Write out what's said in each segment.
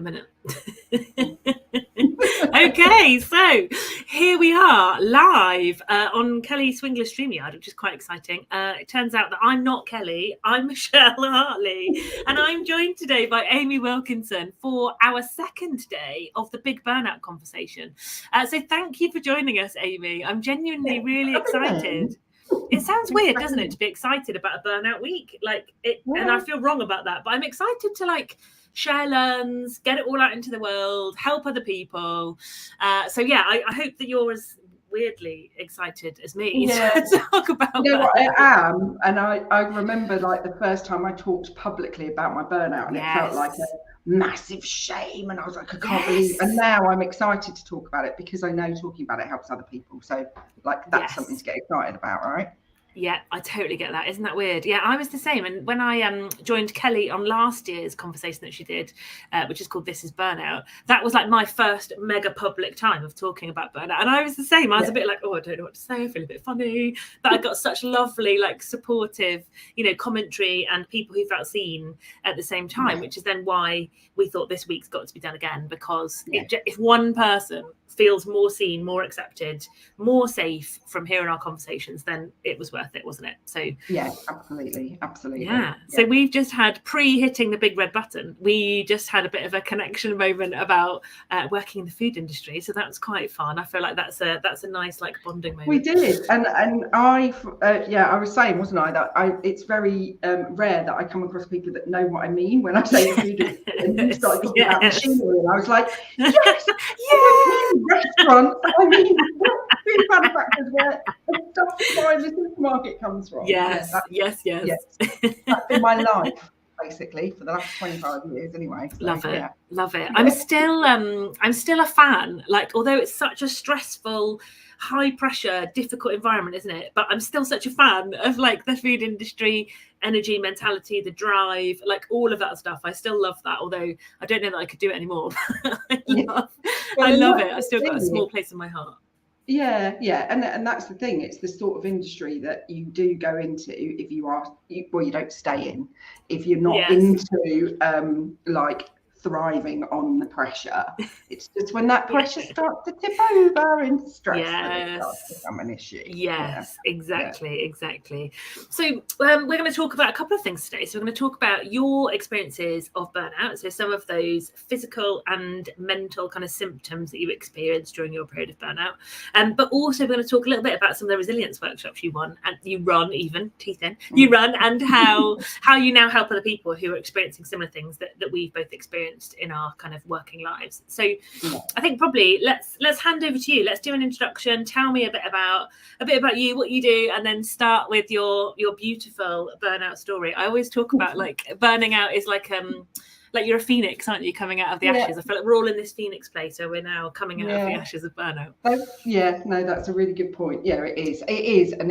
a minute. Okay, so here we are live on Kelly Swingler's StreamYard, which is quite exciting. It turns out that I'm not Kelly, I'm Michelle Hartley, and I'm joined today by Amy Wilkinson for our second day of the BIG Burnout Conversation. So thank you for joining us, Amy. I'm genuinely really excited. It sounds weird, doesn't it, to be excited about a burnout week? And I feel wrong about that, but I'm excited to share learns, get it all out into the world, help other people. I hope that you're as weirdly excited as me to talk about what I am, and I remember the first time I talked publicly about my burnout, and it felt like a massive shame, and I was like, I can't believe, and now I'm excited to talk about it because I know talking about it helps other people. So that's something to get excited about, right? Yeah, I totally get that. Isn't that weird? Yeah, I was the same. And when I joined Kelly on last year's conversation that she did, which is called This is Burnout, that was my first mega public time of talking about burnout. And I was the same. I was a bit I don't know what to say. I feel a bit funny. But I got such lovely, supportive, commentary and people who felt seen at the same time, which is then why we thought this week's got to be done again, because if one person feels more seen, more accepted, more safe from hearing our conversations, then it was worth it, wasn't it? So absolutely. So we've just had pre-hitting the big red button, we just had a bit of a connection moment about working in the food industry, so that's quite fun. I feel like that's a nice bonding moment. We did, and I was saying, wasn't I, that it's very rare that I come across people that know what I mean when I say food industry, and you started talking about machinery, and I was like, yes. Restaurants, I mean food manufacturers where the stuff from the supermarket comes from. Yes. That's been my life basically for the last 25 years anyway. So, love it. I'm still a fan, although it's such a stressful, high pressure, difficult environment, isn't it? But I'm still such a fan of the food industry, energy, mentality, the drive, all of that stuff. I still love that, although I don't know that I could do it anymore. I love it. I've still got a small place in my heart. Yeah, and that's the thing. It's the sort of industry that you do go into if you don't stay in if you're not into thriving on the pressure. It's just when that pressure starts to tip over into stress that it starts to become an issue. Exactly. So we're going to talk about a couple of things today. So we're going to talk about your experiences of burnout, so some of those physical and mental kind of symptoms that you experienced during your period of burnout, but also we're going to talk a little bit about some of the resilience workshops you run, and and how you now help other people who are experiencing similar things that we've both experienced in our kind of working lives. So I think probably let's hand over to you. Let's do an introduction. Tell me a bit about you, what you do, and then start with your beautiful burnout story. I always talk about burning out is you're a phoenix, aren't you, coming out of the ashes? I feel like we're all in this phoenix place, so we're now coming out of the ashes of burnout. That's a really good point. It is, and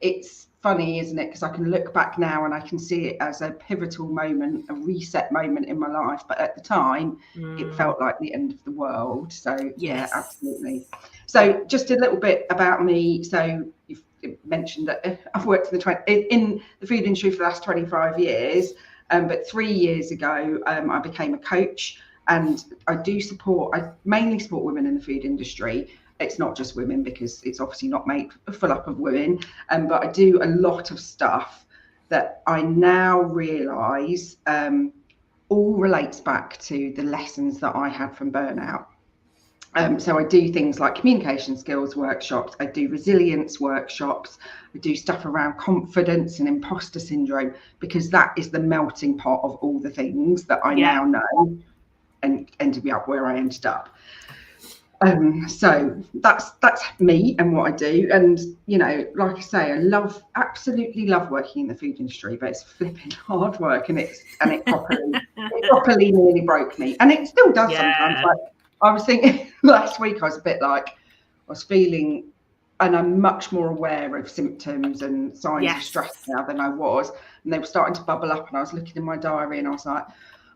it's funny, isn't it? Because I can look back now and I can see it as a pivotal moment, a reset moment in my life. But at the time, it felt like the end of the world. So absolutely. So just a little bit about me. So you've mentioned that I've worked in the food industry for the last 25 years. But 3 years ago, I became a coach, and I mainly support women in the food industry. It's not just women because it's obviously not made full up of women, but I do a lot of stuff that I now realise all relates back to the lessons that I had from burnout. So I do things like communication skills workshops, I do resilience workshops, I do stuff around confidence and imposter syndrome, because that is the melting pot of all the things that I now know and ended me up where I ended up. So that's me and what I do. And, like I say, I absolutely love working in the food industry, but it's flipping hard work, and it properly nearly broke me. And it still does sometimes. I was thinking last week, I was feeling, and I'm much more aware of symptoms and signs of stress now than I was. And they were starting to bubble up, and I was looking in my diary and I was like,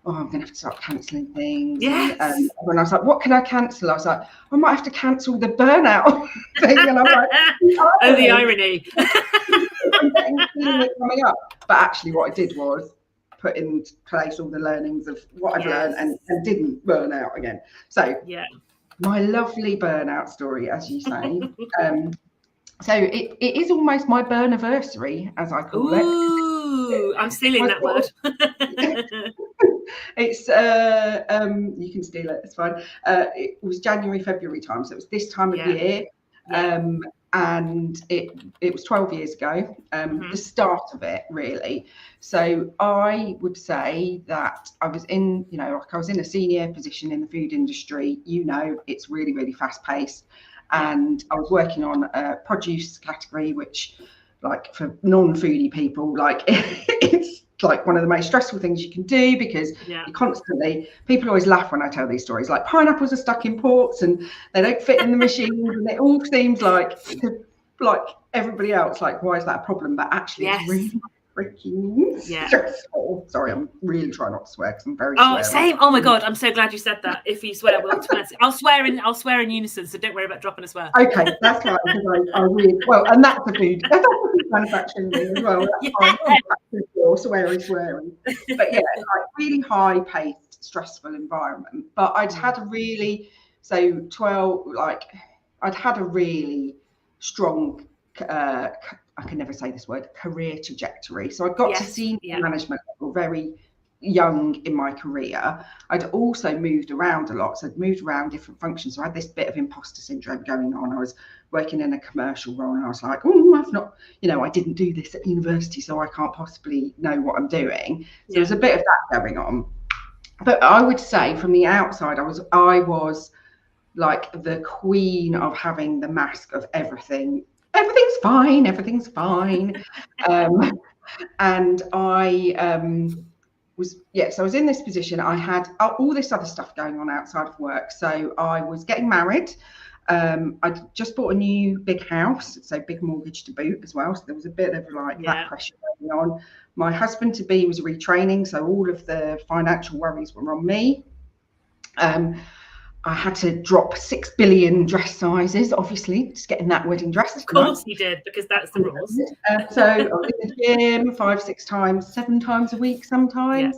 I'm going to have to start cancelling things. And when I was like, what can I cancel? I was like, I might have to cancel the burnout thing. And I'm like, the irony. I'm getting coming up. But actually what I did was put in place all the learnings of what I've learned and didn't burn out again. So my lovely burnout story, as you say. So it is almost my burniversary, as I call it. Ooh, I'm stealing that word. It's you can steal it, it's fine. It was January, February time, so it was this time of year. And it was 12 years ago, the start of it, really. So I would say that I was in, I was in a senior position in the food industry. It's really, really fast paced. And I was working on a produce category, which, like, for non-foodie people, like, it's like one of the most stressful things you can do, because you constantly, people always laugh when I tell these stories, like pineapples are stuck in ports and they don't fit in the machines, and it all seems like everybody else, like, why is that a problem? But actually it's really freaking stressful. Sorry, I'm really trying not to swear because I'm very sweary. Same. Oh my god, I'm so glad you said that. If you swear, I'll swear in unison, so don't worry about dropping a swear. Okay, that's right, because I really, well, and that's a food manufacturing thing as well. Swearing. But like, really high paced, stressful environment. But I'd had a really strong I can never say this word, career trajectory. So I got to senior management level very young in my career. I'd also moved around a lot. So I'd moved around different functions. So I had this bit of imposter syndrome going on. I was working in a commercial role and I was like, I've not, I didn't do this at university, so I can't possibly know what I'm doing. So there's a bit of that going on. But I would say from the outside, I was like the queen of having the mask of everything. Everything's fine. And I so I was in this position. I had all this other stuff going on outside of work. So I was getting married. I just bought a new big house, so big mortgage to boot as well. So there was a bit of that pressure going on. My husband to be was retraining, so all of the financial worries were on me. I had to drop 6 billion dress sizes, obviously, just getting that wedding dress. Of course you did, because that's the rules. So I was in the gym 5, 6 times, 7 times a week sometimes,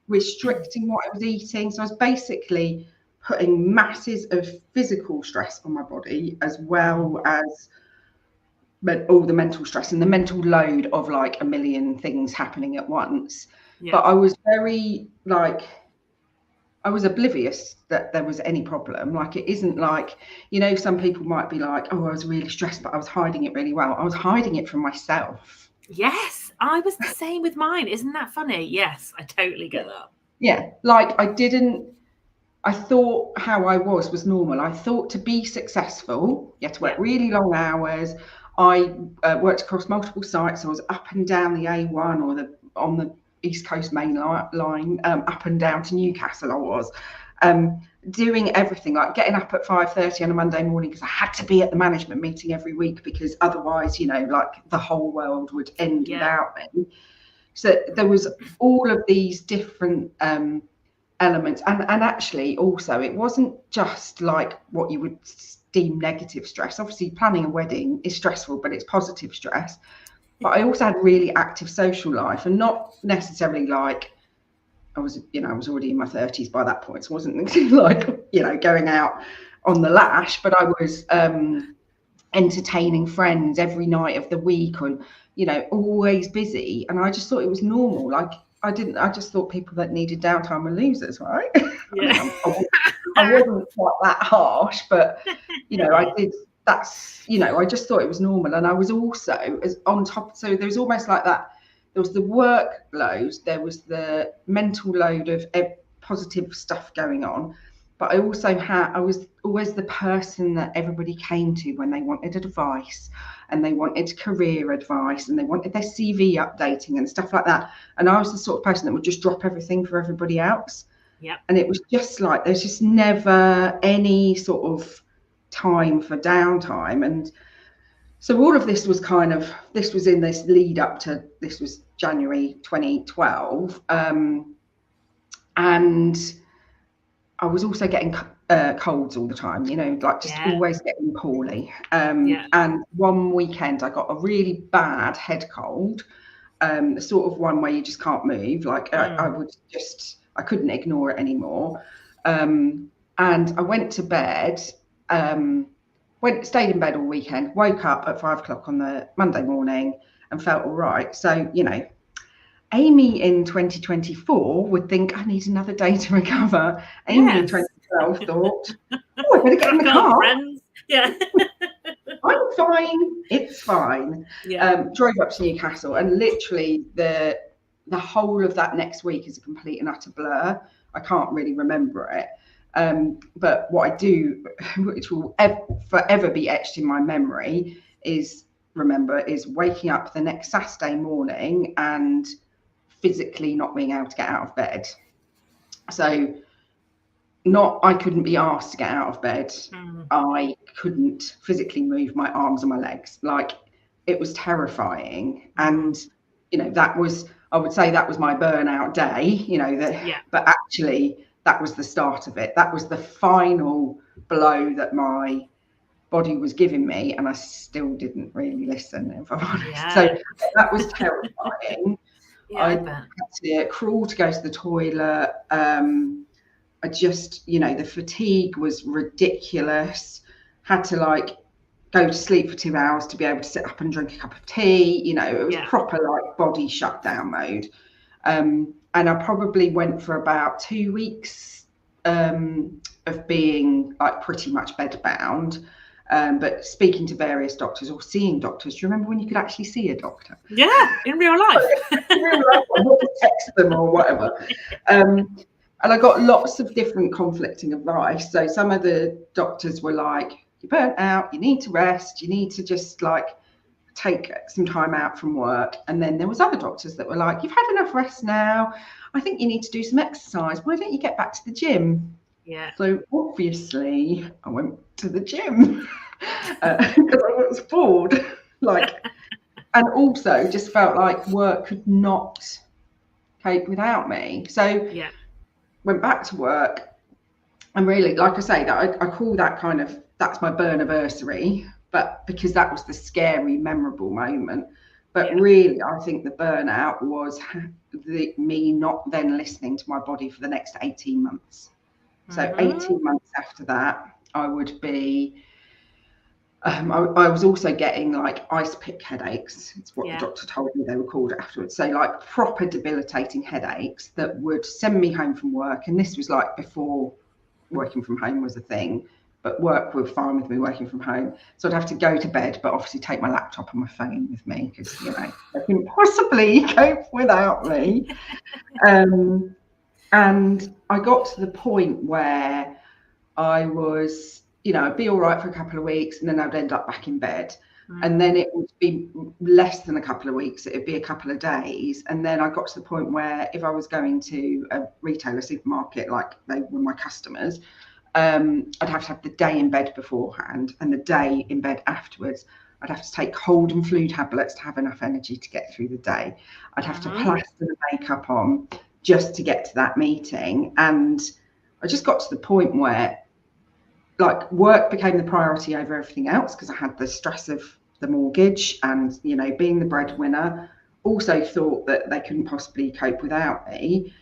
restricting what I was eating. So I was basically putting masses of physical stress on my body, as well as all the mental stress and the mental load of like a million things happening at once. But I was very I was oblivious that there was any problem. Like, it isn't like, some people might be like, I was really stressed, but I was hiding it really well. I was hiding it from myself. Yes, I was the same with mine. Isn't that funny? Yes, I totally get that. Yeah, like I thought how I was normal. I thought to be successful, you had to work really long hours. I worked across multiple sites. I was up and down the A1 or on the East Coast main line, up and down to Newcastle. I was doing everything, like getting up at 5:30 on a Monday morning because I had to be at the management meeting every week, because otherwise, like, the whole world would end without me. So there was all of these different elements, and actually also it wasn't just like what you would deem negative stress. Obviously, planning a wedding is stressful, but it's positive stress. But I also had really active social life, and not necessarily like I was already in my 30s by that point. So I wasn't like, going out on the lash, but I was entertaining friends every night of the week, and, always busy. And I just thought it was normal. Like, I just thought people that needed downtime were losers, right? Yeah. I wasn't quite that harsh, but, I did. I just thought it was normal. And I was also on top. So there was almost like that. There was the workload, there was the mental load of positive stuff going on. But I was always the person that everybody came to when they wanted advice, and they wanted career advice, and they wanted their CV updating and stuff like that. And I was the sort of person that would just drop everything for everybody else. Yeah. And it was just like, there's just never any sort of time for downtime. And so all of this was this was in this lead up to, this was January 2012. And I was also getting colds all the time, always getting poorly. And one weekend I got a really bad head cold, the sort of one where you just can't move. Like I couldn't ignore it anymore. And I went to bed, stayed in bed all weekend, woke up at 5 o'clock on the Monday morning and felt all right. So, Amy in 2024 would think, I need another day to recover. Amy in 2012 thought, I better get in the car. Friends. Yeah. I'm fine. It's fine. Yeah. Drove up to Newcastle, and literally the whole of that next week is a complete and utter blur. I can't really remember it. But what I do, which will forever be etched in my memory, is waking up the next Saturday morning and physically not being able to get out of bed. So I couldn't be asked to get out of bed. I couldn't physically move my arms and my legs. Like, it was terrifying. And, I would say that was my burnout day, but actually that was the start of it. That was the final blow that my body was giving me, and I still didn't really listen, if I'm honest. Yeah. So that was terrifying. Yeah, I had to crawl to go to the toilet. I just, the fatigue was ridiculous. Had to go to sleep for 2 hours to be able to sit up and drink a cup of tea. It was proper body shutdown mode. And I probably went for about 2 weeks of being pretty much bedbound. But speaking to various doctors or seeing doctors. Do you remember when you could actually see a doctor? Yeah, in real life. Or text them or whatever. And I got lots of different conflicting advice. So some of the doctors were like, you're burnt out, you need to rest, you need to just take some time out from work. And then there was other doctors that were like, you've had enough rest now, I think you need to do some exercise. Why don't you get back to the gym? Yeah. So obviously I went to the gym because I was bored. And also just felt like work could not cope without me. So went back to work, and really, like I say, that I call that that's my burniversary, but because that was the scary, memorable moment. But really, I think the burnout was me not then listening to my body for the next 18 months. So 18 months after that, I would be, I was also getting ice pick headaches. It's what the doctor told me they were called afterwards. So proper debilitating headaches that would send me home from work. And this was before working from home was a thing, but work was fine with me working from home. So I'd have to go to bed, but obviously take my laptop and my phone with me because, they couldn't possibly cope without me. And I got to the point where I was, I'd be all right for a couple of weeks, and then I'd end up back in bed. And then it would be less than a couple of weeks. It'd be a couple of days. And then I got to the point where if I was going to a retailer supermarket, they were my customers, I'd have to have the day in bed beforehand and the day in bed afterwards. I'd have to take cold and flu tablets to have enough energy to get through the day. I'd have to plaster the makeup on just to get to that meeting. And I just got to the point where work became the priority over everything else, because I had the stress of the mortgage and, being the breadwinner. Also thought that they couldn't possibly cope without me,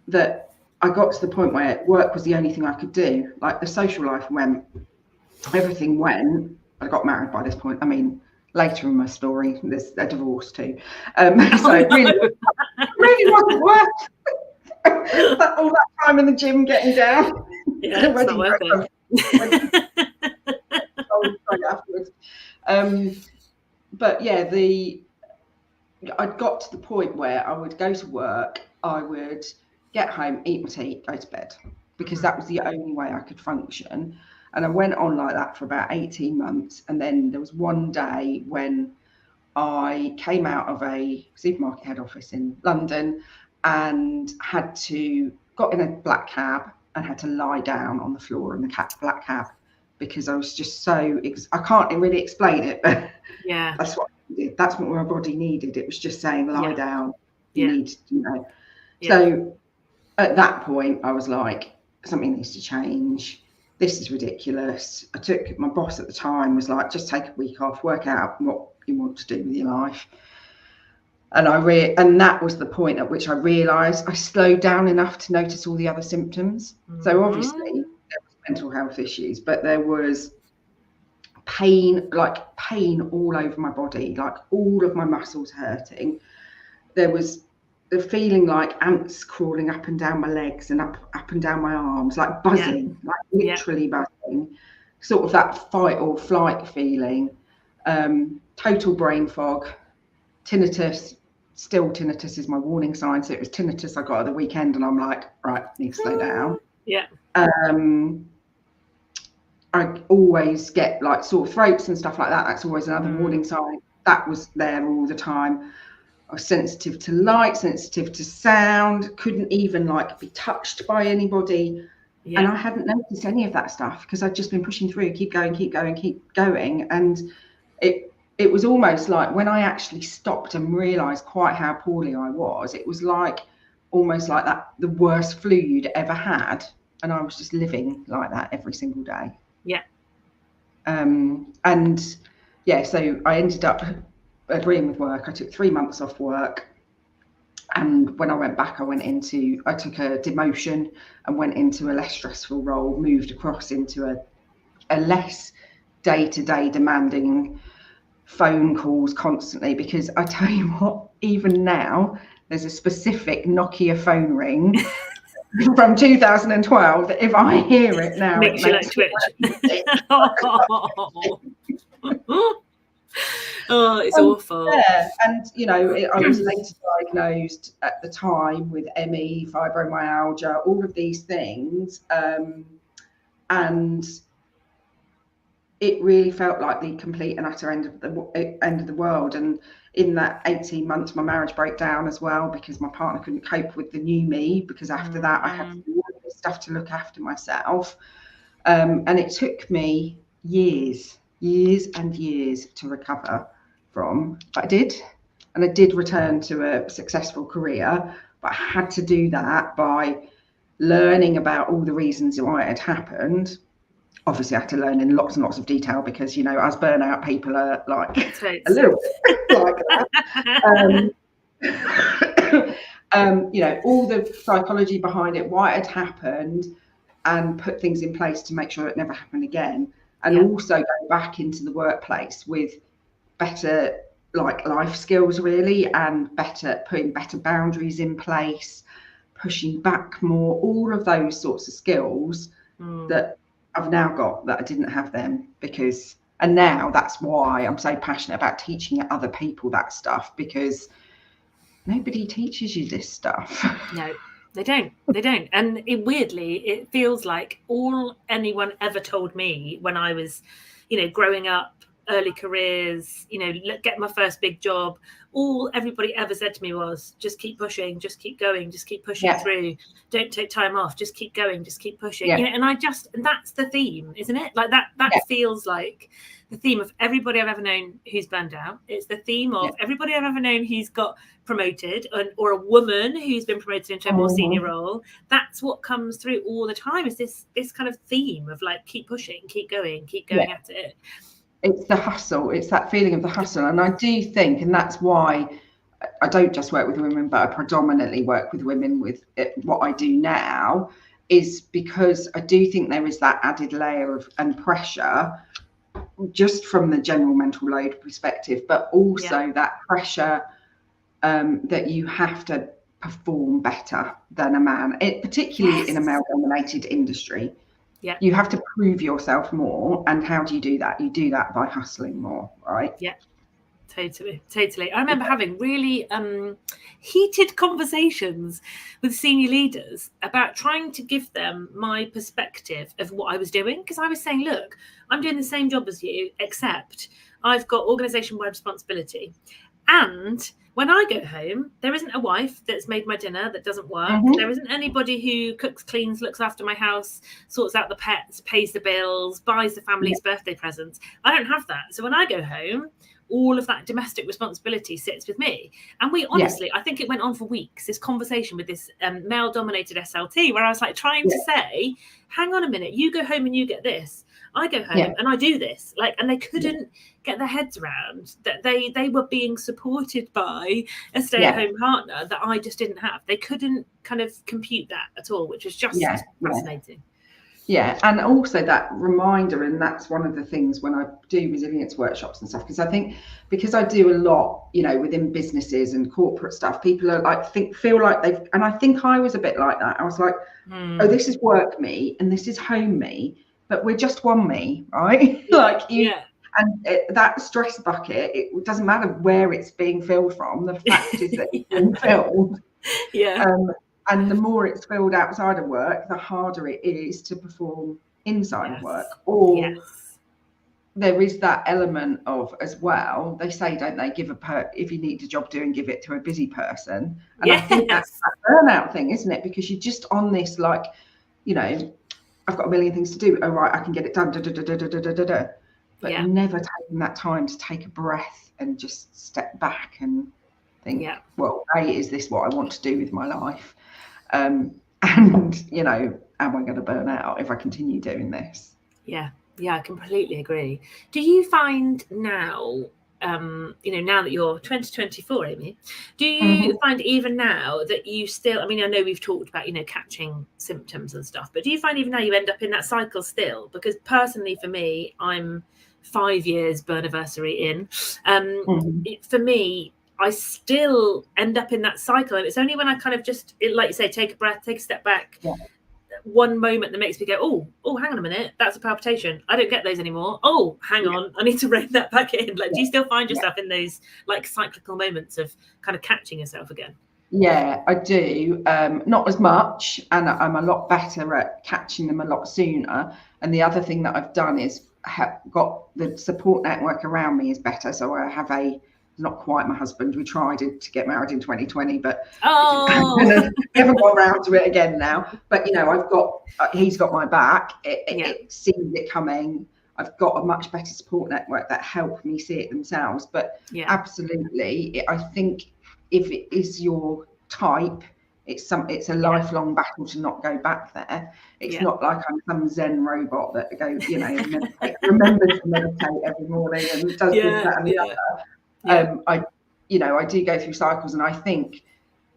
that I got to the point where work was the only thing I could do. The social life went, everything went. I got married by this point. I mean, later in my story, there's a divorce too. So it really wasn't worth all that time in the gym getting down. Yeah, it's not worth it. Afterwards. But yeah, I got to the point where I would go to work, I would get home, eat my tea, go to bed, because that was the only way I could function. And I went on like that for about 18 months. And then there was one day when I came out of a supermarket head office in London and got in a black cab and had to lie down on the floor in the black cab, because I was just so, I can't really explain it, but yeah, that's what I did. That's what my body needed. It was just saying, lie down, you need, So at that point, I was like, something needs to change. This is ridiculous. My boss at the time was like, just take a week off, work out what you want to do with your life. And and that was the point at which I realised I slowed down enough to notice all the other symptoms. So obviously there was mental health issues, but there was pain all over my body, like all of my muscles hurting. There was the feeling like ants crawling up and down my legs and up and down my arms, like buzzing, like literally buzzing, sort of that fight or flight feeling, total brain fog, tinnitus. Still, tinnitus is my warning sign. So it was tinnitus I got at the weekend, and I'm like, right, need to slow down. Yeah. I always get like sore throats and stuff like that. That's always another warning sign. That was there all the time. I was sensitive to light, sensitive to sound, couldn't even like be touched by anybody. And I hadn't noticed any of that stuff because I'd just been pushing through, keep going. And it was almost like when I actually stopped and realised quite how poorly I was, it was like almost like that, the worst flu you'd ever had. And I was just living like that every single day. Yeah. So I ended up agreeing with work. I took 3 months off work. And when I went back, I took a demotion and went into a less stressful role, moved across into a less day-to-day demanding phone calls constantly, because I tell you what, even now there's a specific Nokia phone ring from 2012 that if I hear it now, makes you like twitch. Oh, it's awful. Yeah. And I was later diagnosed at the time with ME, fibromyalgia, all of these things, and it really felt like the complete and utter end of the world. And in that 18 months, my marriage broke down as well, because my partner couldn't cope with the new me, because after that I had to do all this stuff to look after myself. And it took me years and years to recover from, but I did. And I did return to a successful career, but I had to do that by learning about all the reasons why it had happened. Obviously, I had to learn in lots and lots of detail, because us burnout people are like a little bit like that. All the psychology behind it, why it had happened, and put things in place to make sure it never happened again. And also go back into the workplace with better life skills, really, and putting better boundaries in place, pushing back more, all of those sorts of skills that I've now got that I didn't have then. And now that's why I'm so passionate about teaching other people that stuff, because nobody teaches you this stuff. No, they don't. And weirdly, it feels like all anyone ever told me when I was, growing up, early careers, get my first big job, all everybody ever said to me was, just keep pushing, just keep going, just keep pushing through, don't take time off, just keep going, just keep pushing. And that's the theme, isn't it? Like that feels like the theme of everybody I've ever known who's burned out. It's the theme of everybody I've ever known who's got promoted, or a woman who's been promoted into a more senior role. That's what comes through all the time, is this kind of theme of like, keep pushing, keep going at it. It's the hustle. It's that feeling of the hustle. And I do think, and that's why I don't just work with women, but I predominantly work with women with what I do now, is because I do think there is that added layer and pressure, just from the general mental load perspective, but also that pressure that you have to perform better than a man, particularly in a male-dominated industry. Yeah, you have to prove yourself more. And how do you do that? You do that by hustling more, right? Yeah, totally. I remember having really heated conversations with senior leaders about trying to give them my perspective of what I was doing, because I was saying, look, I'm doing the same job as you, except I've got organisation-wide responsibility. And when I go home, there isn't a wife that's made my dinner that doesn't work. There isn't anybody who cooks, cleans, looks after my house, sorts out the pets, pays the bills, buys the family's birthday presents. I don't have that. So when I go home, all of that domestic responsibility sits with me. And we honestly, I think it went on for weeks, this conversation with this male dominated SLT, where I was like trying to say, hang on a minute, you go home and you get this. I go home and I do this. Like, and they couldn't get their heads around that they were being supported by a stay-at-home partner that I just didn't have. They couldn't kind of compute that at all, which was just fascinating. Yeah, and also that reminder, and that's one of the things when I do resilience workshops and stuff, because I think because I do a lot, you know, within businesses and corporate stuff, people are like feel like they've, and I think I was a bit like that. I was like, oh, this is work me and this is home me, but we're just one me, right? Like you, and that stress bucket, it doesn't matter where it's being filled from. The fact is that it's being filled. And the more it's filled outside of work, the harder it is to perform inside of work. Or there is that element of as well. They say, don't they, if you need a job doing, give it to a busy person. And I think that's that burnout thing, isn't it? Because you're just on this, like, you know, I've got a million things to do. Oh, right, I can get it done. But never taking that time to take a breath and just step back and think, well, is this what I want to do with my life? And, you know, am I going to burn out if I continue doing this? Yeah, I completely agree. Do you find now, you know, now that you're 2024, Amy, do you find even now that you still, I mean, I know we've talked about, you know, catching symptoms and stuff, but do you find even now you end up in that cycle still? Because personally, for me, I'm 5 years burniversary in. For me, I still end up in that cycle. And it's only when I kind of just, like you say, take a breath, take a step back, one moment that makes me go, oh, hang on a minute, that's a palpitation. I don't get those anymore. Oh, hang on, I need to rein that back in. Like, do you still find yourself in those like cyclical moments of kind of catching yourself again? Yeah, I do. Not as much, and I'm a lot better at catching them a lot sooner. And the other thing that I've done is got the support network around me is better. So I have not quite my husband. We tried to get married in 2020, but we haven't got around to it again now. But, you know, he's got my back. It sees it coming. I've got a much better support network that help me see it themselves. But absolutely, I think if it is your type, it's a lifelong battle to not go back there. It's not like I'm some Zen robot that goes, you know, remembers to meditate every morning and does this, that, and the other. I do go through cycles, and I think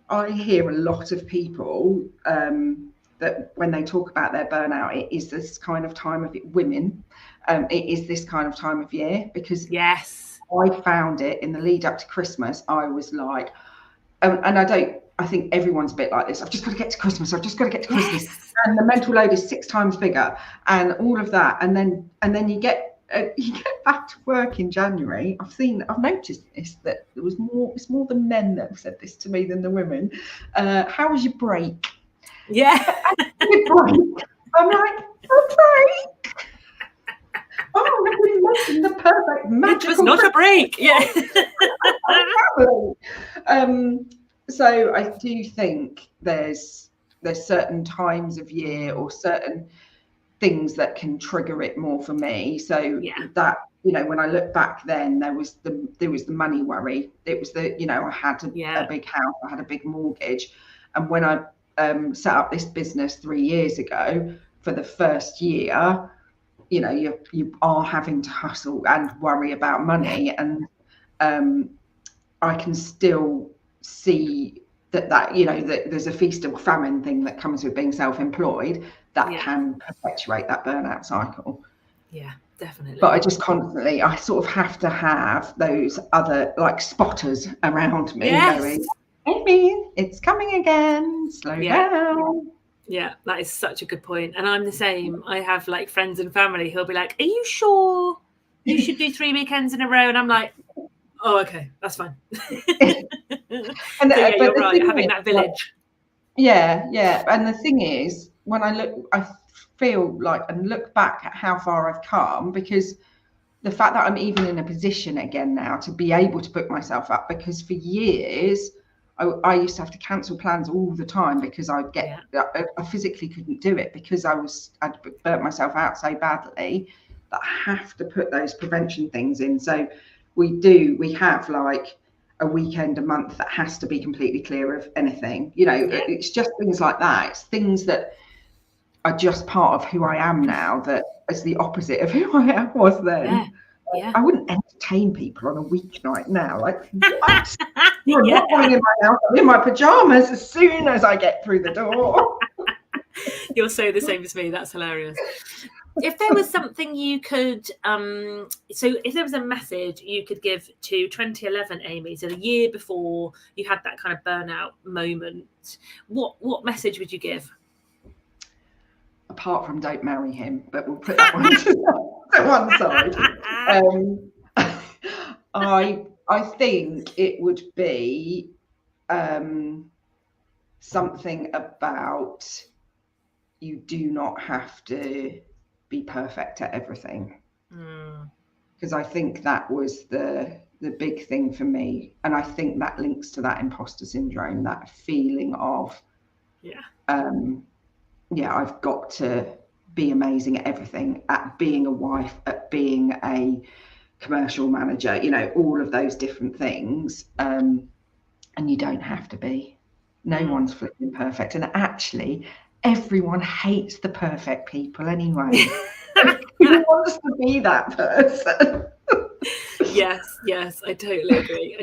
I hear a lot of people that when they talk about their burnout, it is this kind of time of women. It is this kind of time of year, because I found it in the lead up to Christmas. I was like, and I think everyone's a bit like this. I've just got to get to Christmas. And the mental load is 6 times bigger, and all of that. And then you get back to work in January. I've noticed this, that it's more the men that have said this to me than the women. How was your break? I'm like, a break? Oh, I've been making the perfect magical. It was not a break. So I do think there's certain times of year or certain things that can trigger it more for me. So that, you know, when I look back then, there was the money worry. It was you know, I had a big house, I had a big mortgage. And when I set up this business 3 years ago, for the first year, you know, you are having to hustle and worry about money. And I can still see that, you know, that there's a feast or famine thing that comes with being self-employed that can perpetuate that burnout cycle. Yeah, definitely. But I just constantly, I sort of have to have those other like spotters around me going, Amy, it's coming again, slow down. Yeah, that is such a good point. And I'm the same. I have like friends and family who'll be like, are you sure you should do 3 weekends in a row? And I'm like, oh, okay, that's fine. And so, you're right, having that village. Yeah. And the thing is, when I feel like and look back at how far I've come, because the fact that I'm even in a position again now to be able to book myself up, because for years I used to have to cancel plans all the time because I physically couldn't do it, because I'd burnt myself out so badly that I have to put those prevention things in. So we have like a weekend a month that has to be completely clear of anything, you know. It's just things like that. It's things that are just part of who I am now, that is the opposite of who I was then. I wouldn't entertain people on a weeknight now. Like, what? I'm not going in my house. I'm in my pajamas as soon as I get through the door. You're so the same as me. That's hilarious. If there was something you could, so if there was a message you could give to 2011 Amy, so the year before you had that kind of burnout moment, what message would you give? Apart from don't marry him, but we'll put that one to one side. I think it would be something about, you do not have to be perfect at everything. Because I think that was the big thing for me, and I think that links to that imposter syndrome, that feeling of I've got to be amazing at everything, at being a wife, at being a commercial manager, you know, all of those different things. And you don't have to be. No one's flipping perfect. And actually, everyone hates the perfect people anyway. Who wants to be that person? Yes, I totally agree.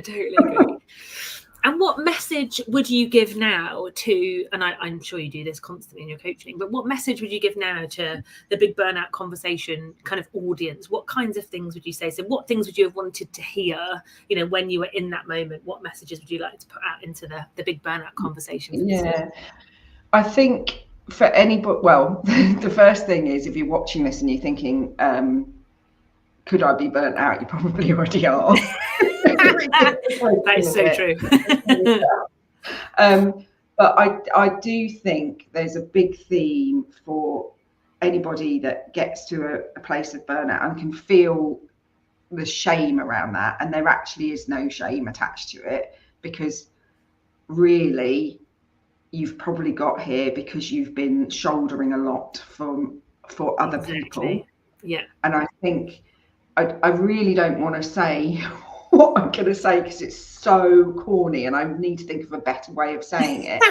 And what message would you give now to, and I'm sure you do this constantly in your coaching, but what message would you give now to the Big Burnout Conversation kind of audience? What kinds of things would you say? So what things would you have wanted to hear, you know, when you were in that moment? What messages would you like to put out into the Big Burnout Conversation? I think for anybody, well, the first thing is, if you're watching this and you're thinking, could I be burnt out? You probably already are. That is so true. But I do think there's a big theme for anybody that gets to a place of burnout and can feel the shame around that. And there actually is no shame attached to it, because really you've probably got here because you've been shouldering a lot for other people. Yeah. And I think I really don't want to say what I'm going to say, because it's so corny and I need to think of a better way of saying it.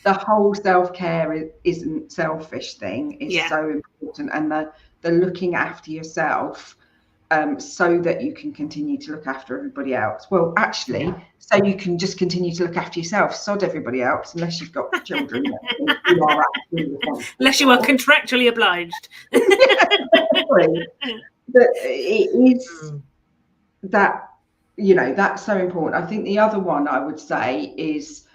The whole self-care isn't selfish thing is so important, and the looking after yourself, so that you can continue to look after everybody else. Well, actually, so you can just continue to look after yourself, sod everybody else, unless you've got children. You are unless you are contractually obliged. But it is that, you know, that's so important. I think the other one I would say is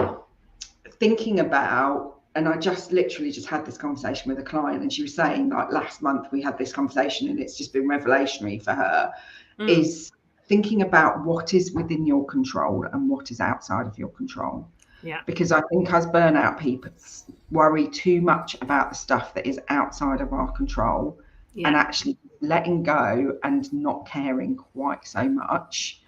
thinking about, and I just literally just had this conversation with a client, and she was saying, like, last month we had this conversation and it's just been revelationary for her, is thinking about what is within your control and what is outside of your control. Because I think as burnout people worry too much about the stuff that is outside of our control, and actually letting go and not caring quite so much.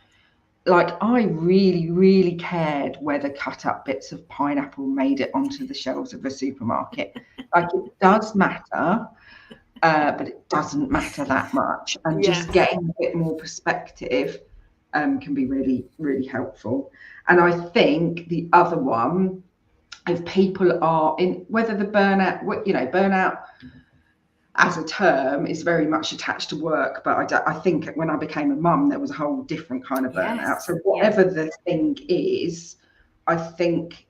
Like, I really, really cared whether cut up bits of pineapple made it onto the shelves of a supermarket. Like, it does matter, but it doesn't matter that much. And just getting a bit more perspective can be really, really helpful. And I think the other one, if people are in, whether the burnout, you know, burnout as a term is very much attached to work, but I think when I became a mum, there was a whole different kind of burnout. So whatever the thing is, I think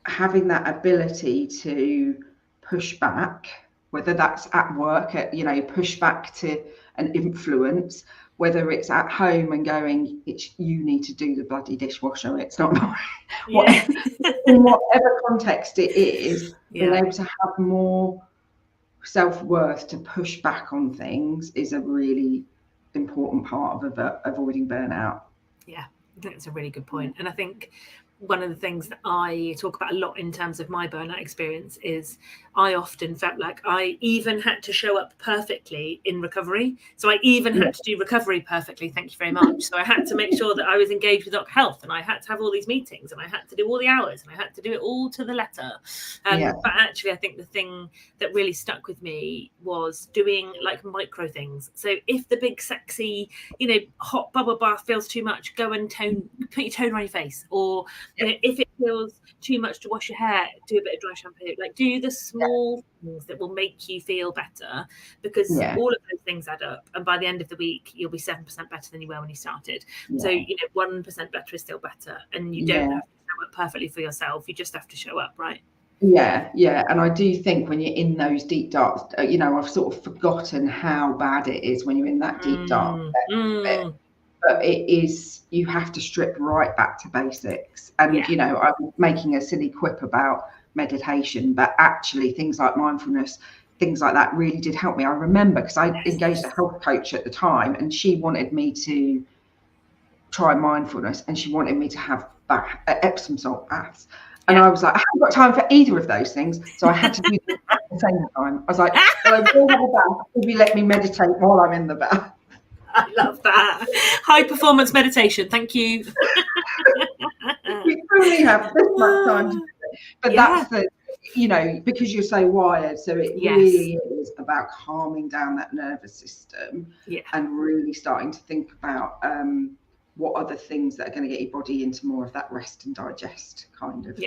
having that ability to push back, whether that's at work, you know, push back to an influence, whether it's at home and going, you need to do the bloody dishwasher, it's not mine. In whatever context it is, being able to have more self-worth to push back on things is a really important part of avoiding burnout. I think that's a really good point. And I think one of the things that I talk about a lot in terms of my burnout experience is I often felt like I even had to show up perfectly in recovery. So I even had to do recovery perfectly. Thank you very much. So I had to make sure that I was engaged with Doc Health, and I had to have all these meetings, and I had to do all the hours, and I had to do it all to the letter. But actually, I think the thing that really stuck with me was doing like micro things. So if the big, sexy, hot bubble bath feels too much, go and put your toner on your face. Or if it feels too much to wash your hair, do a bit of dry shampoo. Like, do the small things that will make you feel better, because all of those things add up. And by the end of the week, you'll be 7% better than you were when you started. So 1% better is still better, and you don't have to show up perfectly for yourself. You just have to show up, right? Yeah. And I do think when you're in those deep dark, I've sort of forgotten how bad it is when you're in that deep dark bit. But it is, you have to strip right back to basics. And, I'm making a silly quip about meditation, but actually things like mindfulness, things like that really did help me. I remember, because I engaged a health coach at the time, and she wanted me to try mindfulness, and she wanted me to have Epsom salt baths. And I was like, I haven't got time for either of those things. So I had to do them at the same time. I was like, well, I will have a bath if you let me meditate while I'm in the bath. I love that. High performance meditation. Thank you. You only have this much time to do it. But that's because you're so wired. So it really is about calming down that nervous system and really starting to think about what are the things that are going to get your body into more of that rest and digest kind of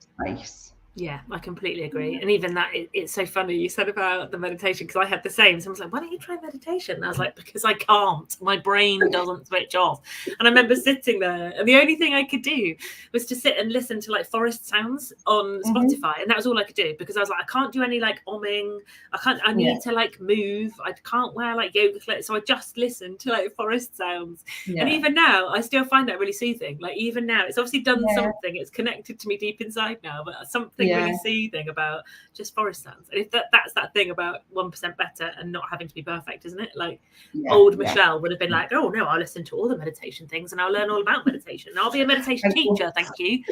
space. Yeah, I completely agree. And even that, it's so funny you said about the meditation, because I had the same. Someone's like, why don't you try meditation? And I was like, because I can't. My brain doesn't switch off. And I remember sitting there, and the only thing I could do was to sit and listen to like forest sounds on Spotify. And that was all I could do, because I was like, I can't do any like omming. I need to like move. I can't wear like yoga clothes. So I just listened to like forest sounds. And even now, I still find that really soothing. Like even now, it's obviously done something. It's connected to me deep inside now, but something really soothing about just forest sounds. And if that's that thing about 1% better and not having to be perfect, isn't it? Like old Michelle would have been like, oh no, I'll listen to all the meditation things and I'll learn all about meditation. I'll be a meditation teacher, thank you.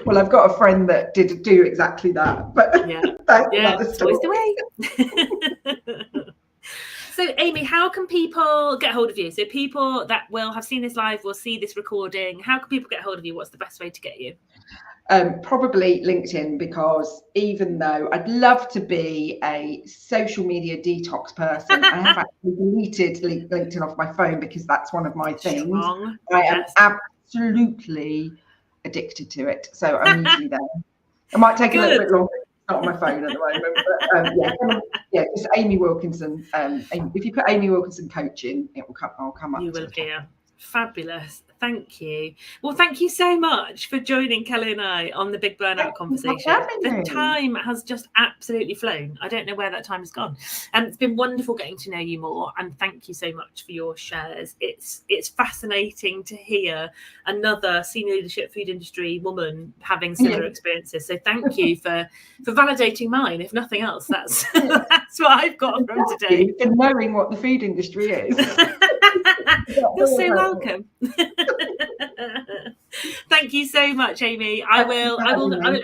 Well, I've got a friend that did do exactly that, but that's always the way. So, Amy, how can people get hold of you? So people that will have seen this live will see this recording. How can people get hold of you? What's the best way to get you? Probably LinkedIn, because even though I'd love to be a social media detox person, I have actually deleted LinkedIn off my phone because that's one of my things. I am absolutely addicted to it. So I'm usually there. It might take a little bit longer. Not on my phone at the moment, but just Amy Wilkinson. If you put Amy Wilkinson coaching, I'll come up. You will hear. Fabulous. Thank you. Well, thank you so much for joining Kelly and I on the Big Burnout Conversation. The time has just absolutely flown. I don't know where that time has gone. It's been wonderful getting to know you more, and thank you so much for your shares. It's fascinating to hear another senior leadership food industry woman having similar experiences. So thank you for validating mine, if nothing else. That's what I've got from today. For knowing what the food industry is. You're so welcome. Thank you so much, Amy. I will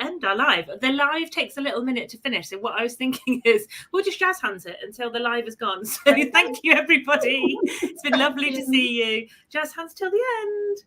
end our live. The live takes a little minute to finish. So what I was thinking is we'll just jazz hands it until the live is gone. So thank you, everybody. It's been lovely to see you. Jazz hands till the end.